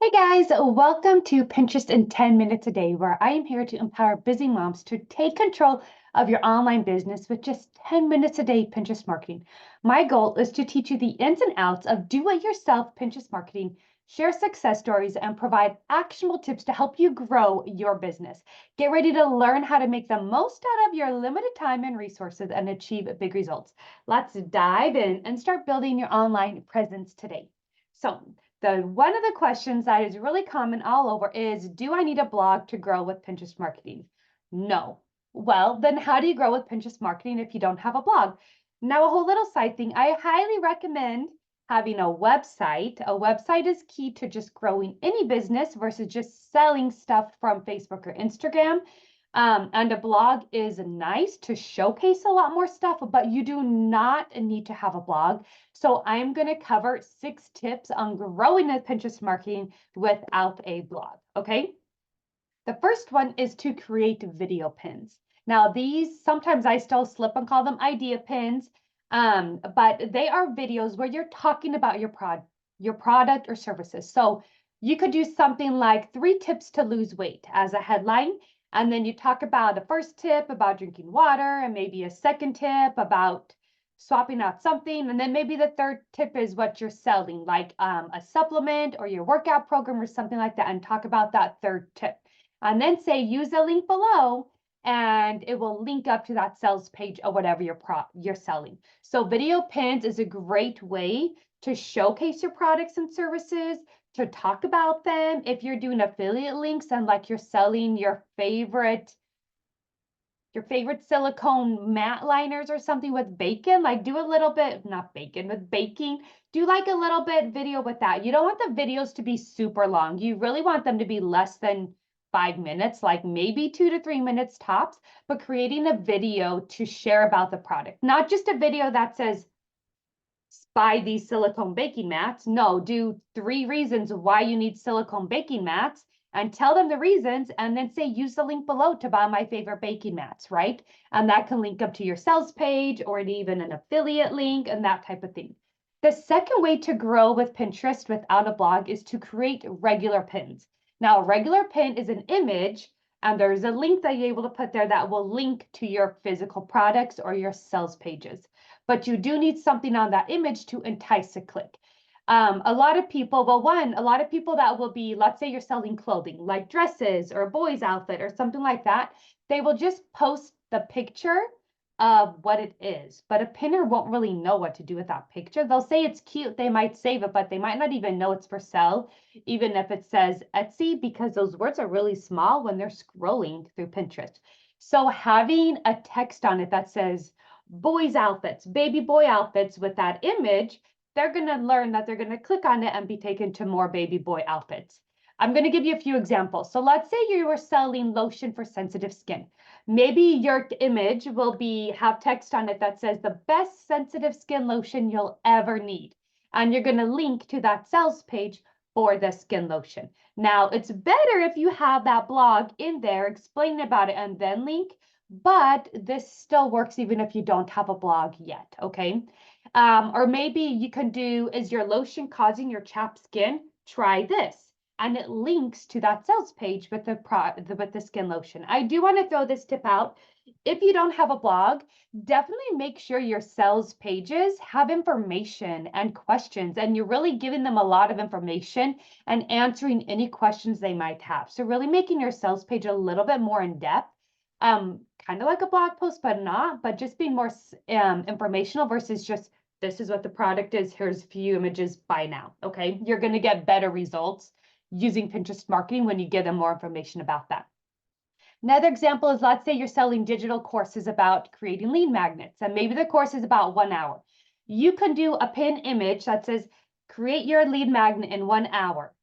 Hey guys, welcome to Pinterest in 10 minutes a day, where I am here to empower busy moms to take control of your online business with just 10 minutes a day Pinterest marketing. My goal is to teach you the ins and outs of do-it-yourself Pinterest marketing, share success stories, and provide actionable tips to help you grow your business. Get ready to learn how to make the most out of your limited time and resources and achieve big results. Let's dive in and start building your online presence today. So, one of the questions that is really common all over is, do I need a blog to grow with Pinterest marketing? No. Well, then how do you grow with Pinterest marketing if you don't have a blog? Now, a whole little side thing, I highly recommend having a website. A website is key to just growing any business versus just selling stuff from Facebook or Instagram. And a blog is nice to showcase a lot more stuff, but you do not need to have a blog. So I'm going to cover 6 tips on growing a Pinterest marketing without a blog. Okay. The first one is to create video pins. Now, these sometimes I still slip and call them idea pins, but they are videos where you're talking about your product or services. So you could do something like 3 tips to lose weight as a headline. And then you talk about the first tip about drinking water, and maybe a second tip about swapping out something. And then maybe the third tip is what you're selling, like a supplement or your workout program or something like that, and talk about that third tip. And then say, use the link below, and it will link up to that sales page or whatever you're selling. So video pins is a great way to showcase your products and services, to talk about them. If you're doing affiliate links and like you're selling your favorite silicone matte liners or something with bacon, like do a little bit, not bacon, with baking, do like a little bit video with that. You don't want the videos to be super long. You really want them to be less than 5 minutes, like maybe 2 to 3 minutes tops, but creating a video to share about the product, not just a video that says, buy these silicone baking mats. No, do 3 reasons why you need silicone baking mats and tell them the reasons, and then say, use the link below to buy my favorite baking mats, right? And that can link up to your sales page or even an affiliate link and that type of thing. The second way to grow with Pinterest without a blog is to create regular pins. Now, a regular pin is an image, and there's a link that you're able to put there that will link to your physical products or your sales pages. But you do need something on that image to entice a click. A lot of people, a lot of people that will be, let's say you're selling clothing like dresses or a boy's outfit or something like that, they will just post the picture of what it is. But a pinner won't really know what to do with that picture. They'll say it's cute, they might save it, but they might not even know it's for sale, even if it says Etsy, because those words are really small when they're scrolling through Pinterest. So having a text on it that says boys' outfits, baby boy outfits with that image, they're going to learn that they're going to click on it and be taken to more baby boy outfits. I'm going to give you a few examples. So let's say you were selling lotion for sensitive skin. Maybe your image will have text on it that says the best sensitive skin lotion you'll ever need. And you're going to link to that sales page for the skin lotion. Now, it's better if you have that blog in there explaining about it and then link, but this still works even if you don't have a blog yet, okay? Or maybe you can do, is your lotion causing your chapped skin? Try this. And it links to that sales page with the skin lotion. I do want to throw this tip out. If you don't have a blog, definitely make sure your sales pages have information and questions, and you're really giving them a lot of information and answering any questions they might have. So really making your sales page a little bit more in depth, kind of like a blog post, but not, but just being more informational versus just, this is what the product is, here's a few images, buy now, okay? You're going to get better results using Pinterest marketing when you give them more information about that. Another example is, let's say you're selling digital courses about creating lead magnets, and maybe the course is about 1 hour. You can do a pin image that says, create your lead magnet in 1 hour.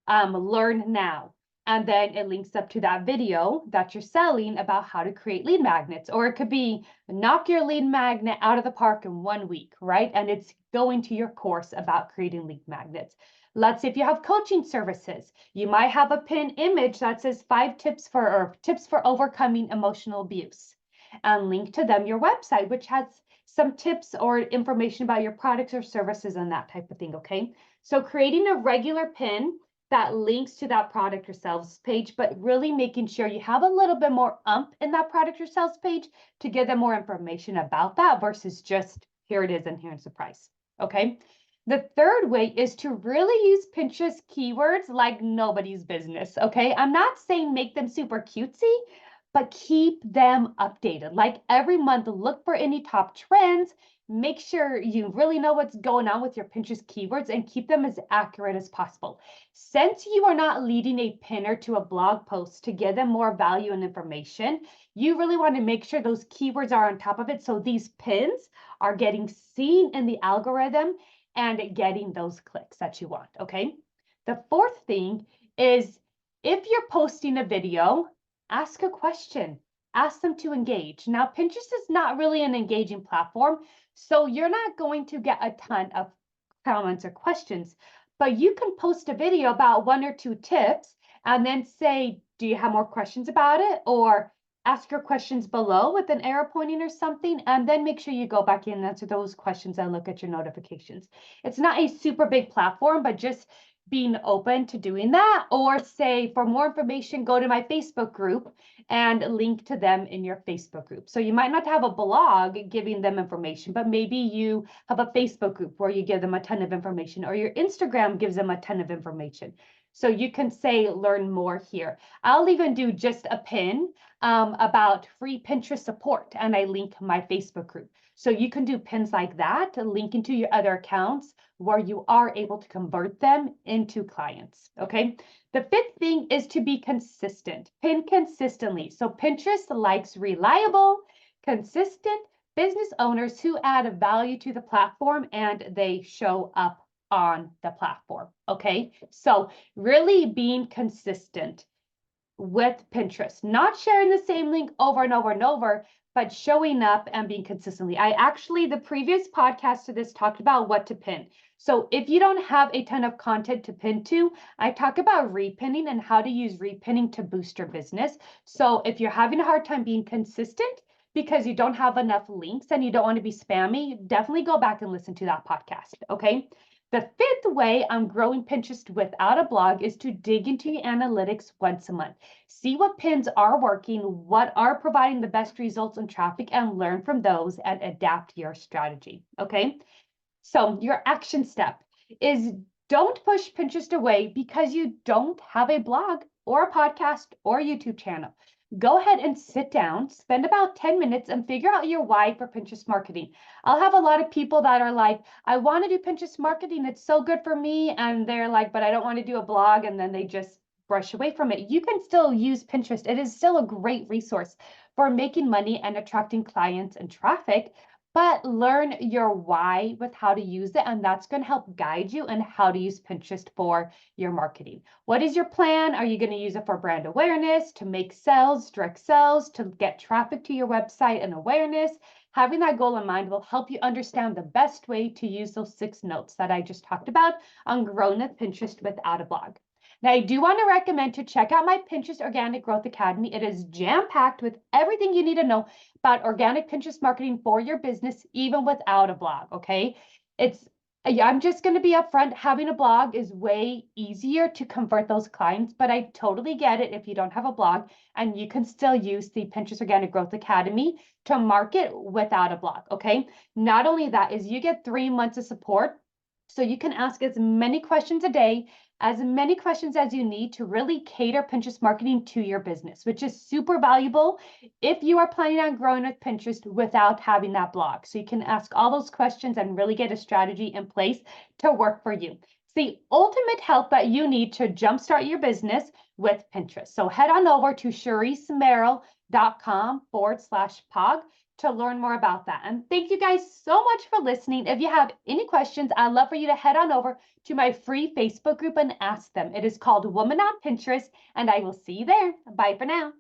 Learn now. And then it links up to that video that you're selling about how to create lead magnets. Or it could be, knock your lead magnet out of the park in 1 week, right? And it's going to your course about creating lead magnets. Let's say if you have coaching services, you might have a pin image that says 5 tips for overcoming emotional abuse, and link to them your website, which has some tips or information about your products or services and that type of thing, okay? So creating a regular pin that links to that product or sales page, but really making sure you have a little bit more in that product or sales page to give them more information about that versus just here it is and here's the price. Okay. The third way is to really use Pinterest keywords like nobody's business. Okay. I'm not saying make them super cutesy, but keep them updated. Like every month, look for any top trends. Make sure you really know what's going on with your Pinterest keywords and keep them as accurate as possible. Since you are not leading a pinner to a blog post to give them more value and information, you really want to make sure those keywords are on top of it so these pins are getting seen in the algorithm and getting those clicks that you want, okay? The fourth thing is if you're posting a video, ask a question, ask them to engage. Now, Pinterest is not really an engaging platform, so you're not going to get a ton of comments or questions, but you can post a video about 1 or 2 tips and then say, do you have more questions about it? Or ask your questions below with an arrow pointing or something, and then make sure you go back in and answer those questions and look at your notifications. It's not a super big platform, but just being open to doing that, or say for more information, go to my Facebook group and link to them in your Facebook group. So you might not have a blog giving them information, but maybe you have a Facebook group where you give them a ton of information, or your Instagram gives them a ton of information. So you can say, learn more here. I'll even do just a pin about free Pinterest support, and I link my Facebook group. So you can do pins like that, link into your other accounts where you are able to convert them into clients, okay? The fifth thing is to be consistent, pin consistently. So Pinterest likes reliable, consistent business owners who add value to the platform and they show up on the platform, okay? So really being consistent with Pinterest, not sharing the same link over and over and over, but showing up and being consistently. The previous podcast to this talked about what to pin. So if you don't have a ton of content to pin to, I talk about repinning and how to use repinning to boost your business. So if you're having a hard time being consistent because you don't have enough links and you don't want to be spammy, definitely go back and listen to that podcast, okay? The fifth way I'm growing Pinterest without a blog is to dig into your analytics once a month. See what pins are working, what are providing the best results in traffic, and learn from those and adapt your strategy, okay? So your action step is don't push Pinterest away because you don't have a blog or a podcast or YouTube channel. Go ahead and sit down, spend about 10 minutes and figure out your why for Pinterest marketing. I'll have a lot of people that are like, I want to do Pinterest marketing. It's so good for me. And they're like, but I don't want to do a blog. And then they just brush away from it. You can still use Pinterest. It is still a great resource for making money and attracting clients and traffic, but learn your why with how to use it. And that's going to help guide you in how to use Pinterest for your marketing. What is your plan? Are you going to use it for brand awareness, to make sales, direct sales, to get traffic to your website and awareness? Having that goal in mind will help you understand the best way to use those 6 notes that I just talked about on growing with Pinterest without a blog. Now, I do want to recommend to check out my Pinterest Organic Growth Academy. It is jam-packed with everything you need to know about organic Pinterest marketing for your business, even without a blog, okay? I'm just going to be upfront. Having a blog is way easier to convert those clients, but I totally get it if you don't have a blog, and you can still use the Pinterest Organic Growth Academy to market without a blog, okay? Not only that is you get 3 months of support, so you can ask as many questions a day, as many questions as you need to really cater Pinterest marketing to your business, which is super valuable if you are planning on growing with Pinterest without having that blog. So you can ask all those questions and really get a strategy in place to work for you. It's the ultimate help that you need to jumpstart your business with Pinterest. So head on over to CheriseMerrill.com/pog to learn more about that. And thank you guys so much for listening. If you have any questions, I'd love for you to head on over to my free Facebook group and ask them. It is called Woman on Pinterest, and I will see you there. Bye for now.